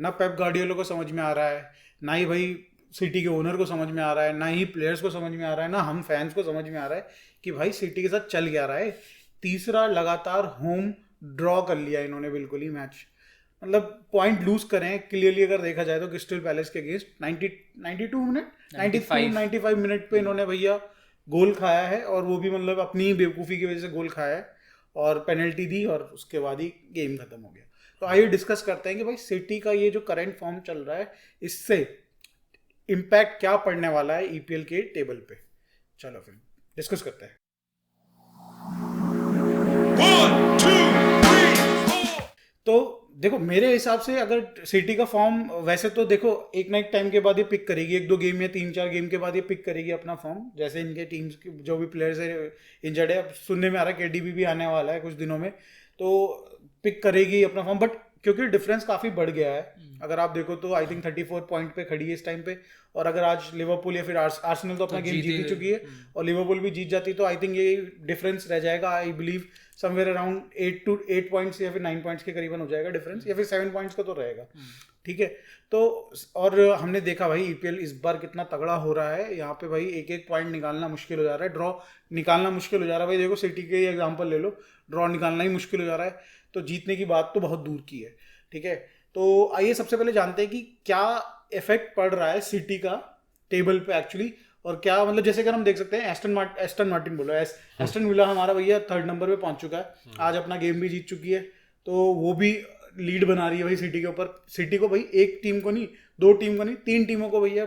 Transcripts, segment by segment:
ना Pep Guardiola को समझ में आ रहा है, ना ही भाई सिटी के ओनर को समझ में आ रहा है, ना ही प्लेयर्स को समझ में आ रहा है, ना हम फैंस को समझ में आ रहा है कि भाई सिटी के साथ चल क्या रहा है। तीसरा लगातार होम ड्रॉ कर लिया इन्होंने बिल्कुल ही मैच, मतलब पॉइंट लूज करें क्लियरली अगर देखा जाए तो क्रिस्टल पैलेस के अगेंस्ट 92 मिनट पे इन्होंने भैया गोल खाया है, और वो भी मतलब अपनी बेवकूफ़ी की वजह से गोल खाया है और पेनल्टी दी और उसके बाद ही गेम खत्म हो गया। तो आइए डिस्कस करते हैं कि भाई सिटी का ये जो करंट फॉर्म चल रहा है इससे इम्पैक्ट क्या पड़ने वाला है ईपीएल के टेबल पे। चलो फिर डिस्कस करते हैं। 1, 2, 3, 4 तो देखो मेरे हिसाब से अगर सिटी का फॉर्म, वैसे तो देखो एक ना एक टाइम के बाद ये पिक करेगी, 1-2 गेम या 3-4 गेम के बाद ये पिक करेगी अपना फॉर्म, जैसे इनके टीम्स जो भी प्लेयर्स है इंजर्ड है। अब सुनने में आ रहा है केडीबी भी आने वाला है कुछ दिनों में, तो पिक करेगी अपना फॉर्म। बट क्योंकि डिफरेंस काफ़ी बढ़ गया है, अगर आप देखो तो आई थिंक 34 पॉइंट पे खड़ी है इस टाइम पे, और अगर आज लिवरपूल या फिर आर्सेनल तो अपना गेम जीत ही चुकी है और लिवरपूल भी जीत जाती तो आई थिंक ये डिफरेंस रह जाएगा, I believe somewhere around 8 points या फिर 9 पॉइंट्स के करीबन हो जाएगा डिफरेंस, या फिर 7 पॉइंट्स का तो रहेगा। ठीक है, तो और हमने देखा भाई ईपीएल इस बार कितना तगड़ा हो रहा है, यहाँ पे भाई एक एक पॉइंट निकालना मुश्किल हो जा रहा है, ड्रॉ निकालना मुश्किल हो जा रहा है। भाई देखो सिटी के एग्जांपल ले लो, ड्रॉ निकालना ही मुश्किल हो जा रहा है, तो जीतने की बात तो बहुत दूर की है। ठीक है, तो आइए सबसे पहले जानते हैं कि क्या इफेक्ट पड़ रहा है सिटी का टेबल पे एक्चुअली, और क्या मतलब जैसे अगर हम देख सकते हैं एस्टन मार्टिन बोलो, एस्टन विला हमारा भैया 3rd नंबर पे पहुंच चुका है, आज अपना गेम भी जीत चुकी है, तो वो भी लीड बना रही है भाई सिटी के ऊपर। सिटी को भाई एक टीम को नहीं, 2 टीम को नहीं, 3 टीमों को भैया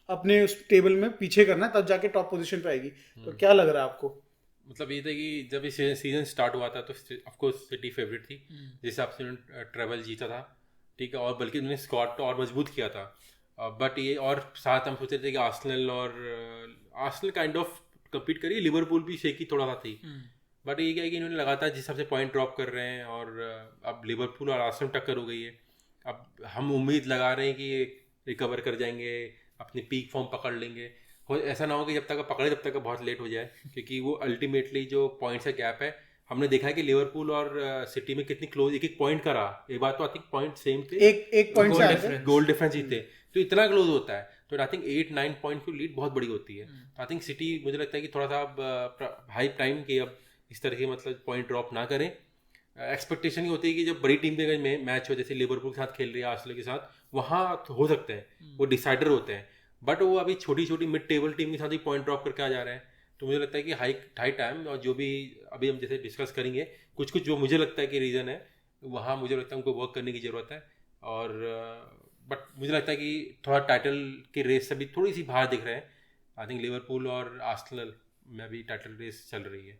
अपने उस टेबल में पीछे करना है, तब जाके टॉप पोजीशन पे आएगी। तो क्या लग रहा है आपको? मतलब ये था कि जब ये सीजन स्टार्ट हुआ था तो ऑफकोर्स सिटी फेवरेट थी, जिस हिसाब से उन्होंने ट्रेवल जीता था, ठीक है, और बल्कि उन्होंने स्क्वाड तो और मजबूत किया था। बट ये और साथ हम सोच रहे थे कि आर्सेनल काइंड ऑफ कम्पीट करी, लिवरपूल भी शेकी थोड़ा सा थी। बट ये क्या है कि इन्होंने लगातार जिस हिसाब से पॉइंट ड्रॉप कर रहे हैं, और अब लिवरपूल और आर्सेनल टक्कर हो गई है। अब हम उम्मीद लगा रहे हैं कि ये रिकवर कर जाएंगे, अपनी पीक फॉर्म पकड़ लेंगे। ऐसा ना हो कि जब तक पकड़े तब तक बहुत लेट हो जाए, क्योंकि वो अल्टीमेटली जो पॉइंट्स का गैप है, हमने देखा है कि लिवरपूल और सिटी में कितनी क्लोज एक पॉइंट का रहा। एक बार तो आई थिंक पॉइंट सेम थे, एक पॉइंट से गोल डिफरेंस ही थे, तो इतना क्लोज होता है। तो आई थिंक 8-9 पॉइंट की लीड बहुत बड़ी होती है। तो आई थिंक सिटी मुझे लगता है कि थोड़ा सा अब हाई प्राइम के अब इस तरह के मतलब पॉइंट ड्रॉप ना करें। एक्सपेक्टेशन ही होती है कि जब बड़ी टीम के मैच हो, जैसे लिवरपूल के साथ खेल रही है, आर्सेनल के साथ, वहाँ हो सकते हैं वो डिसाइडर होते हैं। बट वो अभी छोटी छोटी मिड टेबल टीम के साथ ही पॉइंट ड्रॉप करके आ जा रहे हैं। तो मुझे लगता है कि हाई टाइम, और जो भी अभी हम जैसे डिस्कस करेंगे कुछ जो मुझे लगता है कि रीज़न है, वहाँ मुझे लगता है उनको वर्क करने की ज़रूरत है। और बट मुझे लगता है कि थोड़ा टाइटल के रेस से भी थोड़ी सी बाहर दिख रहे हैं। आई थिंक लिवरपूल और आर्सेनल में भी टाइटल रेस चल रही है।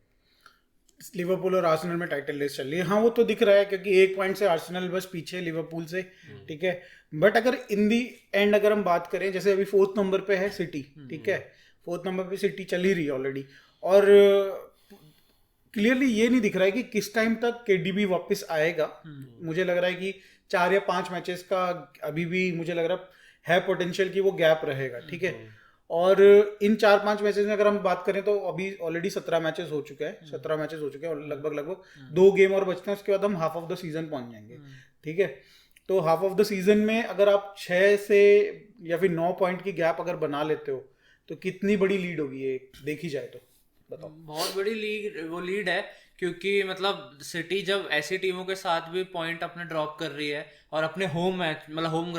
लिवरपूल और आर्सेनल में टाइटल रेस चल रही है, हाँ वो तो दिख रहा है, क्योंकि 1 पॉइंट से आर्सेनल बस पीछे लिवरपूल से। ठीक है, बट अगर इन दी एंड अगर हम बात करें, जैसे अभी 4th नंबर पे है सिटी, ठीक है, 4th नंबर पे सिटी चल ही रही है ऑलरेडी, और क्लियरली ये नहीं दिख रहा है कि किस टाइम तक केडीबी वापस आएगा। मुझे लग रहा है कि 4 या 5 मैचेस का अभी भी मुझे लग रहा है पोटेंशियल कि वो गैप रहेगा। ठीक है, और इन 4-5 मैचेस में अगर हम बात करें तो अभी ऑलरेडी 17 मैचेस हो चुके हैं, 17 मैचेस हो चुके हैं, और लगभग 2 गेम और बचते हैं, उसके बाद हम हाफ ऑफ द सीजन पहुंच जाएंगे। ठीक है, तो हाफ ऑफ द सीजन में अगर आप 6 से या फिर 9 पॉइंट की गैप अगर बना लेते हो तो कितनी बड़ी लीड होगी ये देखी जाए तो, बताओ। बहुत बड़ी लीड है, क्योंकि मतलब सिटी जब ऐसी टीमों के साथ भी पॉइंट अपने ड्रॉप कर रही है, और अपने होम मैच मतलब होम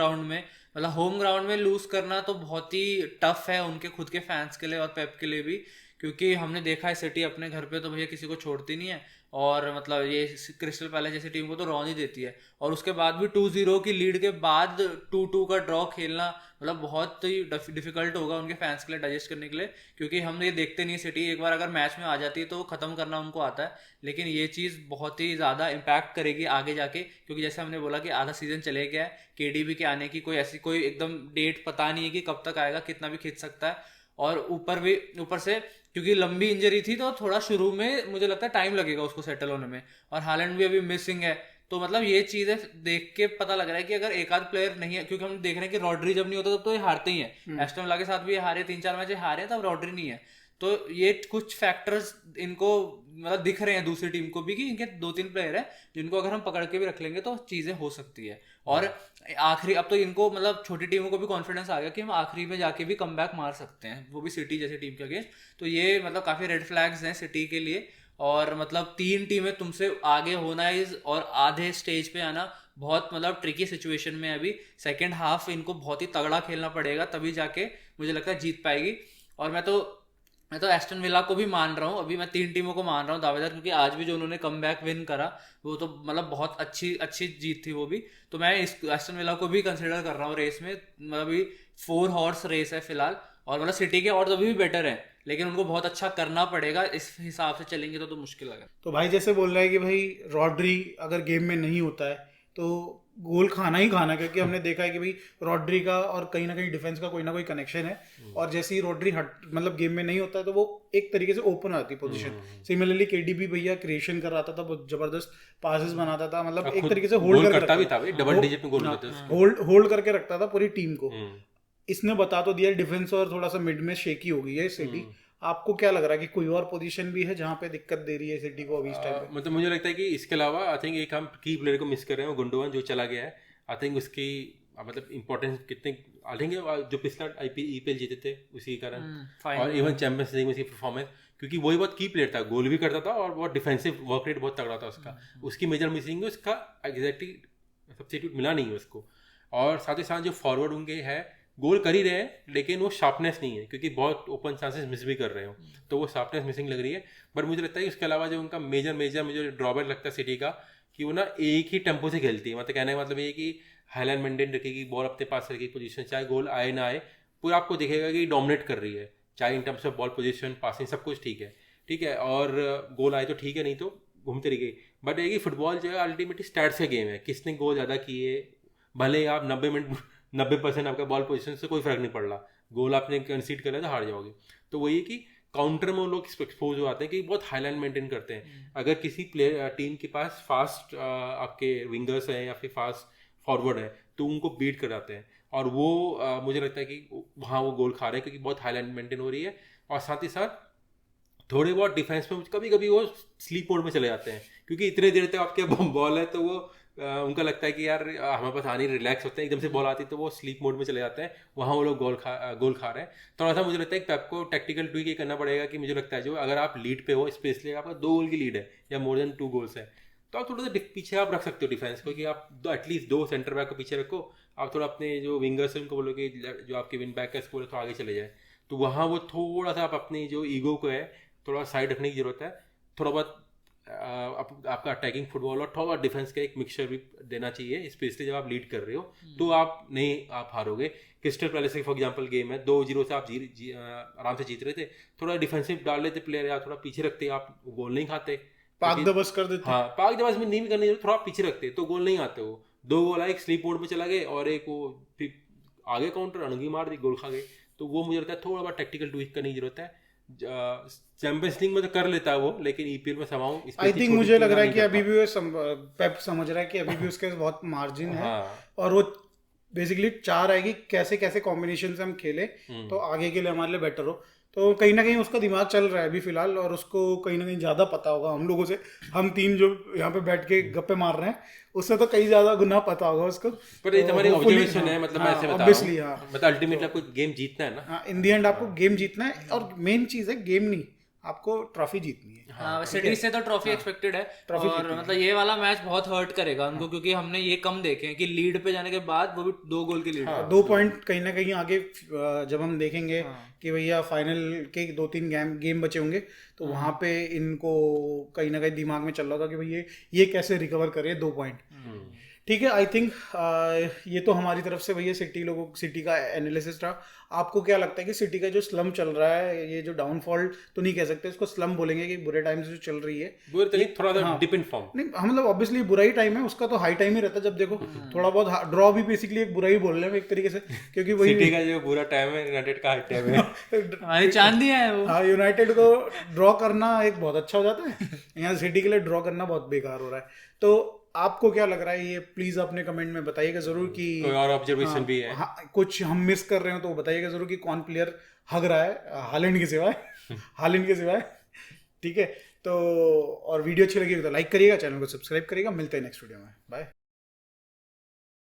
ग्राउंड में लूज करना तो बहुत ही टफ है उनके खुद के फैंस के लिए और पेप के लिए भी, क्योंकि हमने देखा है सिटी अपने घर पे तो भैया किसी को छोड़ती नहीं है, और मतलब ये क्रिस्टल पैलेस जैसी टीम को तो रॉन ही देती है, और उसके बाद भी 2-0 की लीड के बाद 2-2 का ड्रॉ खेलना मतलब बहुत ही डिफिकल्ट होगा उनके फैंस के लिए डाइजेस्ट करने के लिए, क्योंकि हम ये देखते नहीं, सिटी एक बार अगर मैच में आ जाती है तो ख़त्म करना उनको आता है, लेकिन ये चीज़ बहुत ही ज़्यादा इम्पैक्ट करेगी आगे जाके, क्योंकि जैसे हमने बोला कि आधा सीज़न चले गया है, केडीबी के आने की कोई एकदम डेट पता नहीं है कि कब तक आएगा, कितना भी खींच सकता है, और ऊपर से क्योंकि लंबी इंजरी थी तो थोड़ा शुरू में मुझे लगता है टाइम लगेगा उसको सेटल होने में, और हालैंड भी अभी मिसिंग है, तो मतलब ये चीजें देख के पता लग रहा है कि अगर एक आध प्लेयर नहीं है, क्योंकि हम देख रहे हैं कि रॉड्री जब नहीं होता तब तो ये हारते ही हैं, एस्टन विला के साथ भी ये हारे, 3-4 मैच हारे, तब रॉड्री नहीं है, तो ये कुछ फैक्टर्स इनको मतलब दिख रहे हैं दूसरी टीम को भी कि इनके 2-3 प्लेयर हैं जिनको अगर हम पकड़ के भी रख लेंगे तो चीज़ें हो सकती है। और आखिरी अब तो इनको मतलब छोटी टीमों को भी कॉन्फिडेंस आ गया कि हम आखिरी में जाके भी कमबैक मार सकते हैं, वो भी सिटी जैसी टीम के अगेंस्ट। तो ये मतलब काफ़ी रेड फ्लैग्स हैं सिटी के लिए। और मतलब 3 टीमें तुमसे आगे होना और आधे स्टेज पे आना बहुत मतलब ट्रिकी सिचुएशन में है अभी। सेकेंड हाफ इनको बहुत ही तगड़ा खेलना पड़ेगा तभी जाके मुझे लगता है जीत पाएगी। और मैं तो एस्टन विला को भी मान रहा हूँ, अभी मैं 3 टीमों को मान रहा हूँ दावेदार, क्योंकि आज भी जो उन्होंने कमबैक विन करा वो तो मतलब बहुत अच्छी जीत थी वो भी। तो मैं इस एस्टन विला को भी कंसिडर कर रहा हूँ रेस में। मतलब अभी 4 हॉर्स रेस है फिलहाल, और मतलब सिटी के और अभी भी बेटर है, लेकिन उनको बहुत अच्छा करना पड़ेगा। इस हिसाब से चलेंगे तो मुश्किल लगा। तो भाई जैसे बोल रहा है कि भाई रॉड्री अगर गेम में नहीं होता है तो गोल खाना ही खाना, क्योंकि हमने देखा है कि भाई रॉड्री का और कहीं ना कहीं डिफेंस का कोई ना कोई कनेक्शन है, और जैसे ही रॉड्री मतलब गेम में नहीं होता है तो वो एक तरीके से ओपन आती है पोजीशन। सिमिलरली केडीबी भैया क्रिएशन कर रहा था, बहुत जबरदस्त पासेस बनाता था, मतलब एक तरीके से होल्ड करके भी था, डबल डिजिट में गोल करते थे, होल्ड करके रखता था पूरी टीम को। इसने बता तो दिया डिफेंस और थोड़ा सा मिड में शेकी हो गई है सिटी। आपको क्या लग रहा है कि कोई और पोजीशन भी है जहां पे दिक्कत दे रही है सिटी को अभी इस टाइम पे? मतलब मुझे लगता है कि इसके अलावा आई थिंक एक हम की प्लेयर को मिस कर रहे हैं, गुंडोवन जो चला गया है। आई थिंक उसकी मतलब इंपॉर्टेंस कितने, आई थिंक जो पिछला ईपीएल जीते थे उसी के कारण, और इवन चैंपियंस लीग में उसकी परफॉर्मेंस, क्योंकि वही बहुत की प्लेयर था, गोल भी करता था और बहुत डिफेंसिव वर्क रेट बहुत तगड़ा था उसका। उसकी मेजर मिसिंग है, उसका एग्जैक्टली सब्स्टिट्यूट मिला नहीं है उसको। और साथ ही साथ जो फॉरवर्ड उनके है गोल कर ही रहे हैं, लेकिन वो शार्पनेस नहीं है, क्योंकि बहुत ओपन चांसेस मिस भी कर रहे हो, तो वो शार्पनेस मिसिंग लग रही है। बट मुझे लगता है कि उसके अलावा जो उनका मेजर मुझे ड्रॉबैक लगता है सिटी का, कि वो ना एक ही टेम्पो से खेलती है। मतलब कहने का मतलब ये कि हाईलाइन मेंटेन रखेगी, बॉल अपने पास रखेगी, पोजीशन चाहे गोल आए ना आए पूरा आपको दिखेगा कि डोमिनेट कर रही है, चाहे in terms of ball position, passing, सब कुछ ठीक है। और गोल आए तो ठीक है, नहीं तो घूमते रहिए। बट ये कि फुटबॉल जो है अल्टीमेटली स्टैट्स का गेम है, किसने गोल ज़्यादा किए, भले आप 90% आपका बॉल पोजीशन से कोई फर्क नहीं पड़ रहा, गोल आपने कंसीड कर लिया तो हार जाओगे। तो वही कि काउंटर में वो लोग एक्सपोज हो जाते हैं कि बहुत हाईलाइन मेंटेन करते हैं। अगर किसी प्लेयर टीम के पास फास्ट आपके विंगर्स हैं या फिर फास्ट फॉरवर्ड है तो उनको बीट कर जाते हैं, और वो मुझे लगता है कि वहाँ वो गोल खा रहे हैं क्योंकि बहुत हाईलाइन मेंटेन हो रही है। और साथ ही साथ थोड़े बहुत डिफेंस में कभी कभी वो स्लीप मोड में चले जाते हैं, क्योंकि इतने देर तक आपके बॉल है तो वो उनका लगता है कि यार हमारे पास आनी, रिलैक्स होते हैं, एकदम से बॉल आती है तो वो स्लीप मोड में चले जाते हैं, वहाँ वो लोग गोल खा रहे हैं। थोड़ा सा मुझे लगता है कि पेप को टैक्टिकल ट्वीक ये करना पड़ेगा कि मुझे लगता है जो अगर आप लीड पे हो, स्पेशली आपका 2 गोल की लीड है या मोर देन 2 गोल्स है, तो आप थोड़ा सा पीछे आप रख सकते हो डिफेंस को, कि आप एटलीस्ट 2 सेंटर बैक को पीछे रखो, आप थोड़ा अपने जो विंगर्स हैं उनको बोलो कि जो आपके विन बैक है उसको बोलो तो आगे चले जाए। तो वहाँ वो थोड़ा सा आप अपनी जो ईगो को है थोड़ा साइड रखने की जरूरत है, थोड़ा बहुत आपका अटैकिंग फुटबॉल और थोड़ा डिफेंस का एक मिक्सचर भी देना चाहिए, स्पेशली जब आप लीड कर रहे हो तो आप हारोगे। Crystal Palace for example game है 2-0 से आप आराम से जीत रहे थे, थोड़ा डिफेंसिव डाल लेते प्लेयर या थोड़ा पीछे रखते, आप गोल नहीं खाते, पाक दबस कर देते। हाँ, पाक दबस में नहीं भी करने थोड़ा पीछे रखते तो गोल नहीं आते। वो 2 गोल आए, एक स्लीप मोड में चला गए और एक वो आगे काउंटर अणगी मार दी, गोल खा गए। तो वो मुझे लगता है थोड़ा बहुत टेक्टिकल ट्वीक करने की जरूरत है। चैंपियंस लीग में तो कर लेता है वो, लेकिन ईपीएल में समाऊं आई थिंक मुझे लग रहा है कि अभी भी पेप समझ रहा है कि अभी भी उसके बहुत मार्जिन है, और वो बेसिकली चाह रहा है कि कैसे कैसे कॉम्बिनेशन से हम खेले तो आगे के लिए हमारे लिए बेटर हो। तो कहीं ना कहीं उसका दिमाग चल रहा है अभी फिलहाल, और उसको कहीं ना कहीं ज़्यादा पता होगा हम लोगों से, हम 3 जो यहाँ पे बैठ के गप्पे मार रहे हैं उससे तो कई ज़्यादा गुना पता होगा उसको। पर ये तुम्हारी ऑब्जर्वेशन है, मतलब मैं ऐसे बता रहा हूँ, हाँ, मतलब अल्टीमेटली आपको गेम जीतना है ना। हाँ, इन दी एंड आपको गेम जीतना है, और मेन चीज़ है गेम नहीं, आपको ट्रॉफी जीतनी है। हाँ, सिटी से तो ट्रॉफी एक्सपेक्टेड है, और मतलब ये वाला मैच बहुत हर्ट करेगा उनको, क्योंकि हमने ये कम देखे हैं कि लीड पे जाने के बाद वो भी 2 गोल की लीड, 2 पॉइंट कहीं ना कहीं आगे जब हम देखेंगे कि भैया फाइनल के 2-3 गेम बचे होंगे तो वहाँ पे इनको कहीं ना कहीं दिमाग में चल रहा था कि भैया ये कैसे रिकवर करे 2 पॉइंट। ठीक है, आई थिंक ये तो हमारी तरफ से भैया सिटी का एनालिसिस रहा। आपको क्या लगता है कि सिटी का जो स्लम चल रहा है, ये जो डाउनफॉल तो नहीं कह सकते, इसको स्लम बोलेंगे कि बुरे टाइम से जो चल रही है, थोड़ा सा डिप इन फॉर्म नहीं, मतलब ऑब्वियसली बुरा ही टाइम है उसका, तो हाई टाइम ही रहता है जब देखो। थोड़ा बहुत ड्रॉ भी बेसिकली एक बुरा ही बोल रहे हैं एक तरीके से, क्योंकि वही सिटी का जो बुरा टाइम है यूनाइटेड का हाई टाइम है, हमारी चांदी है वो। हाँ, यूनाइटेड को ड्रॉ करना एक बहुत अच्छा हो जाता है, यहाँ सिटी के लिए ड्रॉ करना बहुत बेकार हो रहा है। तो आपको क्या लग रहा है ये प्लीज अपने कमेंट में बताइएगा जरूर कि कोई और ऑब्जर्वेशन हाँ, भी है। हाँ, कुछ हम मिस कर रहे हो तो बताइएगा जरूर कि कौन प्लेयर हग रहा है हालैंड के सिवाय हालैंड के सिवाय। ठीक है, तो और वीडियो अच्छी लगी हो तो लाइक करिएगा, चैनल को सब्सक्राइब करिएगा, मिलते हैं नेक्स्ट वीडियो में, बाय।